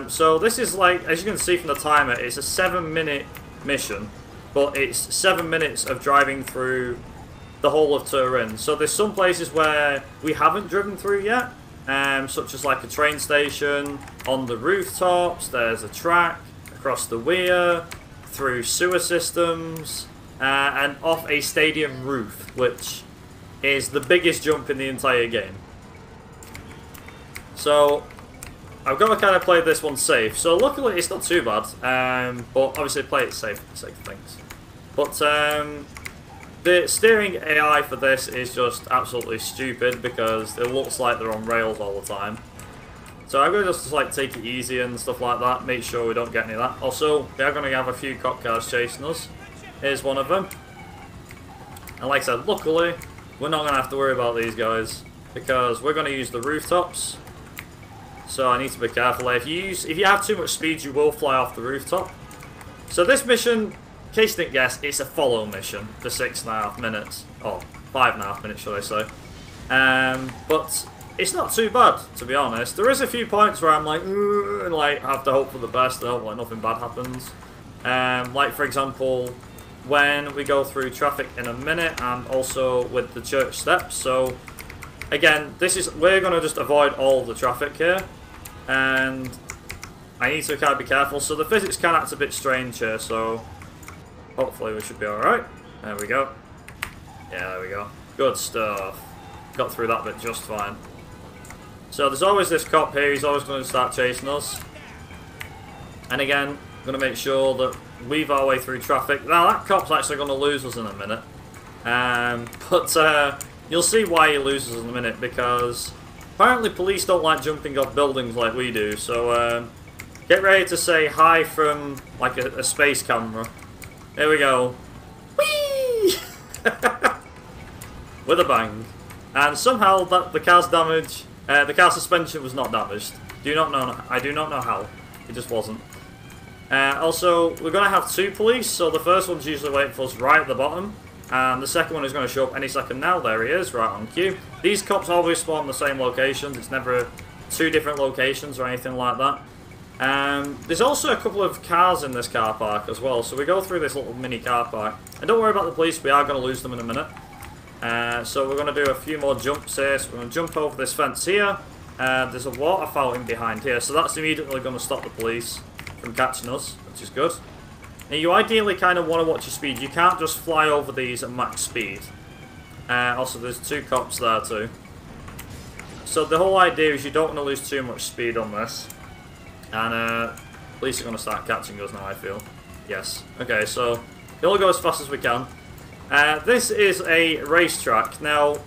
B: So this is like, as you can see from the timer, it's a 7-minute mission, but it's 7 minutes of driving through the whole of Turin. So there's some places where we haven't driven through yet, such as like a train station, on the rooftops, there's a track, across the weir, through sewer systems, and off a stadium roof, which is the biggest jump in the entire game. So I've got to kind of play this one safe. So luckily it's not too bad, but obviously play it safe for the sake of things. But the steering AI for this is just absolutely stupid because it looks like they're on rails all the time. So I'm going to just like take it easy and stuff like that, make sure we don't get any of that. Also, we are going to have a few cop cars chasing us. Here's one of them. And like I said, luckily, we're not going to have to worry about these guys because we're going to use the rooftops. So I need to be careful. If you have too much speed, you will fly off the rooftop. So this mission, in case you didn't guess, it's a follow mission for 6.5 minutes. Or 5.5 minutes, should I say. But it's not too bad, to be honest. There is a few points where I'm like, and like have to hope for the best and hope like nothing bad happens. Like for example, when we go through traffic in a minute, and also with the church steps. So again, we're gonna just avoid all the traffic here, and I need to kind of be careful. So the physics can act a bit strange here. So hopefully we should be all right. There we go. Yeah, there we go. Good stuff. Got through that bit just fine. So there's always this cop here, he's always going to start chasing us. And again, I'm going to make sure that we weave our way through traffic. Now that cop's actually going to lose us in a minute. But you'll see why he loses in a minute, because apparently police don't like jumping off buildings like we do. So get ready to say hi from like a space camera. There we go. Whee! With a bang. And somehow the car's damage, the car suspension was not damaged. I do not know how. It just wasn't. Also, we're going to have 2 police, so the first one's usually waiting for us right at the bottom, and the second one is going to show up any second now. There he is, right on cue. These cops always spawn in the same locations. It's never 2 different locations or anything like that. There's also a couple of cars in this car park as well, so we go through this little mini car park. And don't worry about the police, we are going to lose them in a minute. So we're going to do a few more jumps here. So we're going to jump over this fence here. There's a water fountain behind here, so that's immediately going to stop the police from catching us, which is good. Now you ideally kind of want to watch your speed. You can't just fly over these at max speed. Also, there's 2 cops there too. So the whole idea is you don't want to lose too much speed on this. And police are going to start catching us now, I feel. Yes. Okay, so we'll go as fast as we can. This is a racetrack. Now,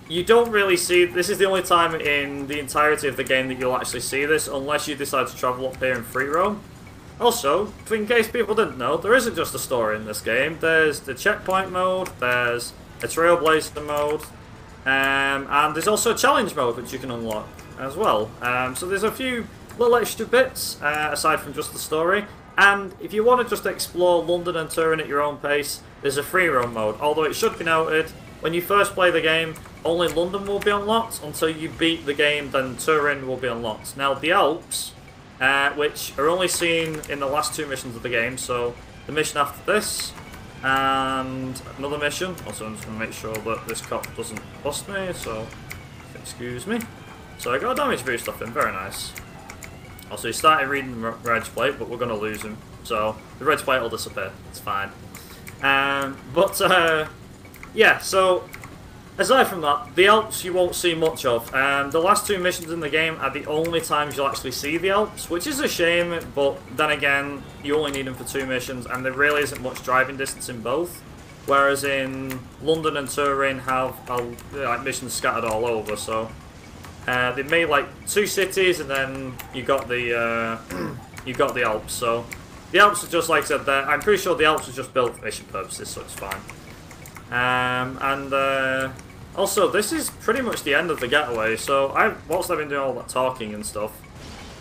B: you don't really see... This is the only time in the entirety of the game that you'll actually see this, unless you decide to travel up here in free roam. Also, in case people didn't know, there isn't just a story in this game. There's the checkpoint mode, there's a trailblazer mode, and there's also a challenge mode which you can unlock as well. So there's a few little extra bits aside from just the story. And if you want to just explore London and Turin at your own pace, there's a free roam mode. Although it should be noted, when you first play the game, only London will be unlocked. Until you beat the game, then Turin will be unlocked. Now the Alps, which are only seen in the last 2 missions of the game, so the mission after this, and another mission. Also, I'm just going to make sure that this cop doesn't bust me, so excuse me. So I got a damage boost off him, very nice. Also, he started reading the reg plate, but we're going to lose him. So, the reg plate will disappear. It's fine. Yeah, so, aside from that, the Alps you won't see much of. The last 2 missions in the game are the only times you'll actually see the Alps, which is a shame, but then again, you only need them for 2 missions, and there really isn't much driving distance in both. Whereas in London and Turin have like missions scattered all over, so... they made like 2 cities, and then you got the Alps. So the Alps are just, like I said, I'm pretty sure the Alps are just built for mission purposes, so it's fine. Also, this is pretty much the end of the getaway. So whilst I've been doing all that talking and stuff,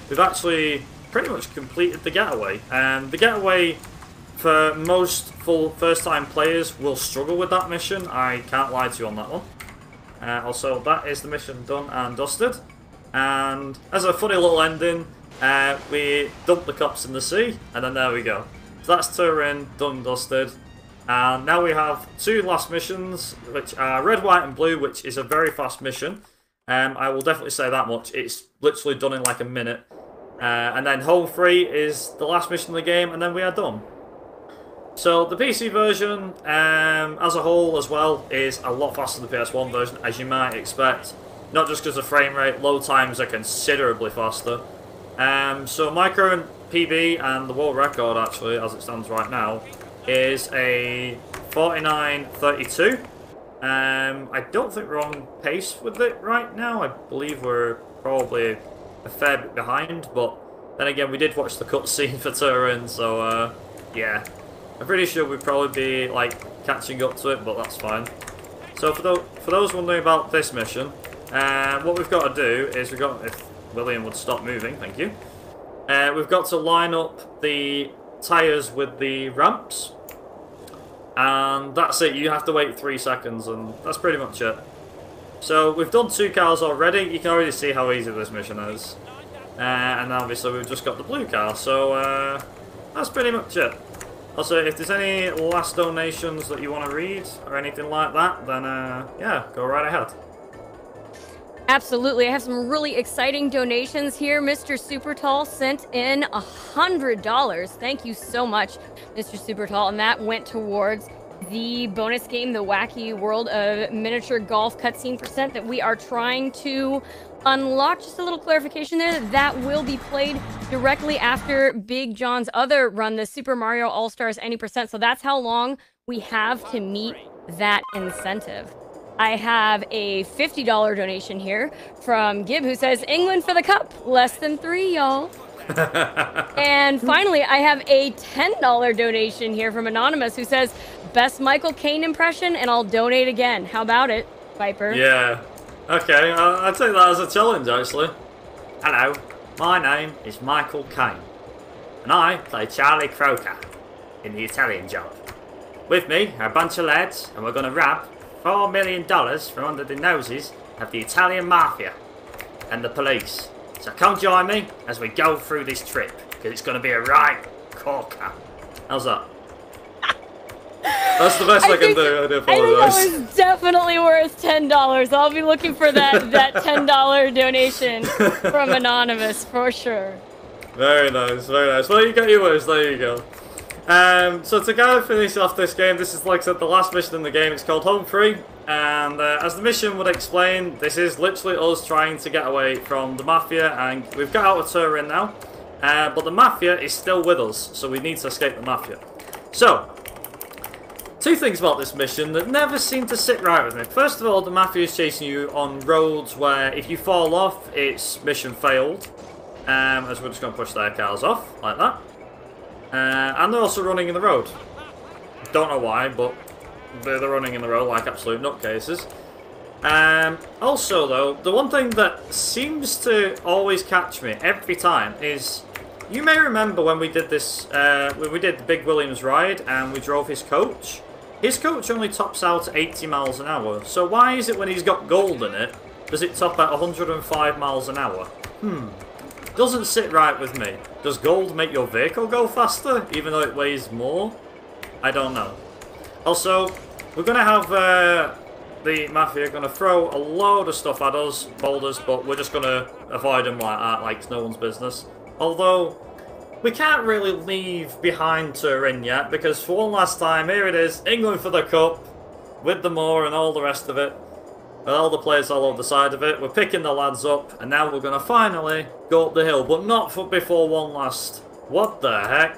B: we've actually pretty much completed the getaway. The getaway for most first-time players will struggle with that mission. I can't lie to you on that one. Also, that is the mission done and dusted. And as a funny little ending, we dumped the cops in the sea, and then there we go. So that's Turin, done and dusted. And now we have 2 last missions, which are Red, White and Blue, which is a very fast mission. I will definitely say that much. It's literally done in like a minute. And then Home Free is the last mission of the game, and then we are done. So the PC version, as a whole as well, is a lot faster than the PS1 version, as you might expect. Not just because of frame rate, load times are considerably faster. So my current PB, and the world record actually, as it stands right now, is a 49.32. I don't think we're on pace with it right now. I believe we're probably a fair bit behind, but then again, we did watch the cutscene for Turin, so yeah. I'm pretty sure we'd probably be like catching up to it, but that's fine. So for those wondering about this mission, what we've got to do is if William would stop moving, thank you. We've got to line up the tyres with the ramps, and that's it. You have to wait 3 seconds, and that's pretty much it. So we've done 2 cars already. You can already see how easy this mission is, and obviously we've just got the blue car. So that's pretty much it. Also, if there's any last donations that you want to read or anything like that, then yeah, go right ahead.
A: Absolutely. I have some really exciting donations here. Mr. Supertall sent in $100. Thank you so much, Mr. Supertall. And that went towards the bonus game, the Wacky World of Miniature Golf Cutscene Percent, that we are trying to unlock. Just a little clarification there, that will be played directly after Big John's other run, the Super Mario All-Stars Any Percent. So that's how long we have to meet that incentive. I have a $50 donation here from Gib, who says, England for the cup, less than 3, y'all. And finally, I have a $10 donation here from Anonymous, who says, best Michael Caine impression, and I'll donate again. How about it, Viper?
B: Yeah. Okay, I'll take that as a challenge, actually. Hello, my name is Michael Caine, and I play Charlie Croker in The Italian Job. With me are a bunch of lads, and we're going to rob $4 million from under the noses of the Italian Mafia and the police. So come join me as we go through this trip, because it's going to be a right corker. How's that? That's the best I can do. I do apologize.
A: I think that was definitely worth $10. I'll be looking for that $10 donation from Anonymous for sure.
B: Very nice, very nice. Well, you got your words. There you go. So to kind of finish off this game, this is, like I said, the last mission in the game. It's called Home Free, and as the mission would explain, this is literally us trying to get away from the Mafia, and we've got out of Turin now, but the Mafia is still with us, so we need to escape the Mafia. So, two things about this mission that never seem to sit right with me. First of all, the Mafia is chasing you on roads where if you fall off, it's mission failed, as we're just going to push their cars off, like that. And they're also running in the road. Don't know why, but they're running in the road like absolute nutcases. Also, though, the one thing that seems to always catch me every time is, you may remember when we did this, when we did the Big Williams ride and we drove his coach. His coach only tops out at 80 miles an hour. So why is it when he's got gold in it, does it top at 105 miles an hour? Doesn't sit right with me. Does gold make your vehicle go faster, even though it weighs more? I don't know. Also, we're going to have the Mafia going to throw a load of stuff at us, boulders, but we're just going to avoid them like that, like it's no one's business. Although, we can't really leave behind Turin yet, because for one last time, here it is, England for the Cup, with the Moor and all the rest of it. All the players all over the side of it. We're picking the lads up, and now we're going to finally go up the hill, but not before one last. What the heck?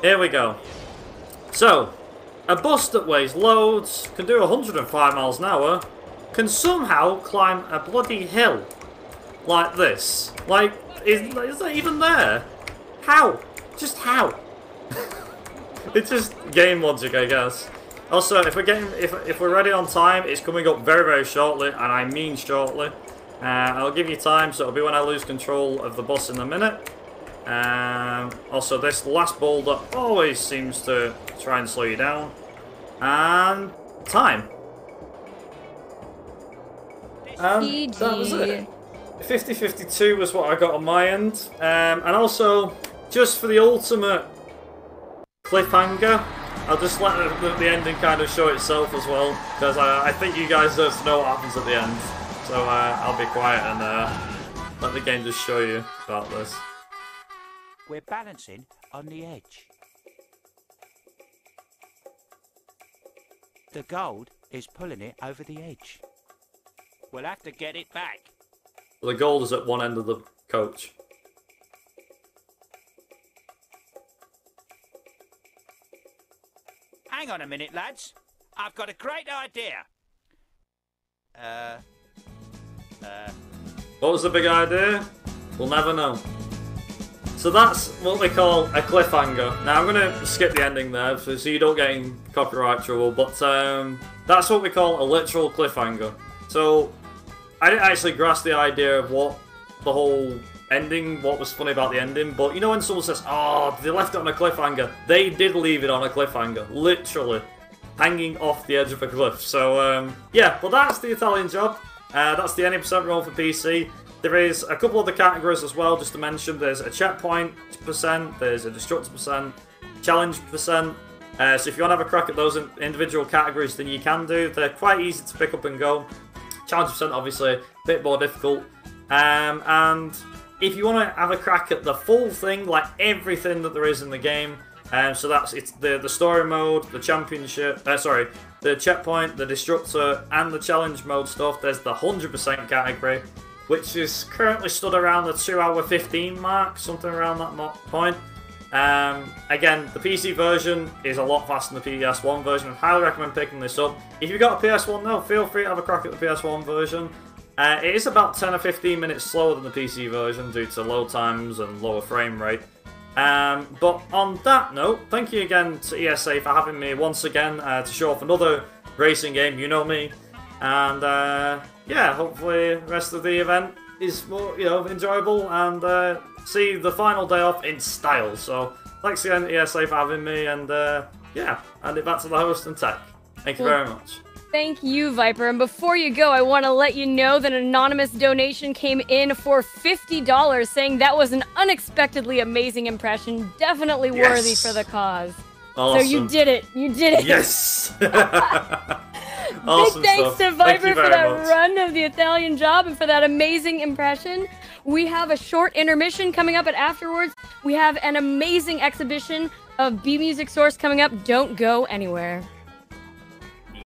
B: Here we go. So, a bus that weighs loads, can do 105 miles an hour, can somehow climb a bloody hill like this. Like, is that even there? How? Just how? It's just game logic, I guess. Also, if we're ready on time, it's coming up very, very shortly, and I mean shortly. I'll give you time, so it'll be when I lose control of the bus in a minute. Also, this last boulder always seems to try and slow you down. And time. And that was it. 50-52 was what I got on my end. And also, just for the ultimate cliffhanger, I'll just let the ending kind of show itself as well, because I think you guys deserve to know what happens at the end. So I'll be quiet and let the game just show you about this.
D: We're balancing on the edge. The gold is pulling it over the edge.
C: We'll have to get it back.
B: The gold is at one end of the coach.
C: Hang on a minute, lads. I've got a great idea.
B: What was the big idea? We'll never know. So that's what we call a cliffhanger. Now I'm going to skip the ending there so you don't get in copyright trouble, but that's what we call a literal cliffhanger. So I didn't actually grasp the idea of what the whole ending, what was funny about the ending, but you know when someone says, oh, they left it on a cliffhanger, they did leave it on a cliffhanger, literally hanging off the edge of a cliff. So yeah, but that's the Italian job. That's the any percent roll for PC. There is a couple other categories as well, just to mention. There's a checkpoint percent, there's a destructor percent, challenge percent. So if you want to have a crack at those individual categories, then you can do. They're quite easy to pick up and go. Challenge percent, obviously, a bit more difficult. And if you want to have a crack at the full thing, like everything that there is in the game, so it's the story mode, the championship, the checkpoint, the destructor, and the challenge mode stuff. There's the 100% category, which is currently stood around the 2-hour 15 mark, something around that point. Again, the PC version is a lot faster than the PS1 version. I highly recommend picking this up. If you've got a PS1 though, feel free to have a crack at the PS1 version. It is about 10 or 15 minutes slower than the PC version due to load times and lower frame rate. But on that note, thank you again to ESA for having me once again to show off another racing game, you know me. And yeah, hopefully the rest of the event is more, enjoyable and see the final day off in style. So thanks again ESA for having me, and yeah, hand it back to the host and tech. Thank you very much.
A: Thank you, Viper. And before you go, I want to let you know that an anonymous donation came in for $50, saying that was an unexpectedly amazing impression, definitely worthy for the cause.
B: Awesome.
A: So you did it. You did it.
B: Yes! Awesome
A: Big thanks
B: stuff.
A: to
B: Thank
A: Viper
B: you
A: for
B: very
A: that
B: much.
A: run of the Italian Job and for that amazing impression. We have a short intermission coming up, and afterwards, we have an amazing exhibition of B Music Source coming up. Don't go anywhere.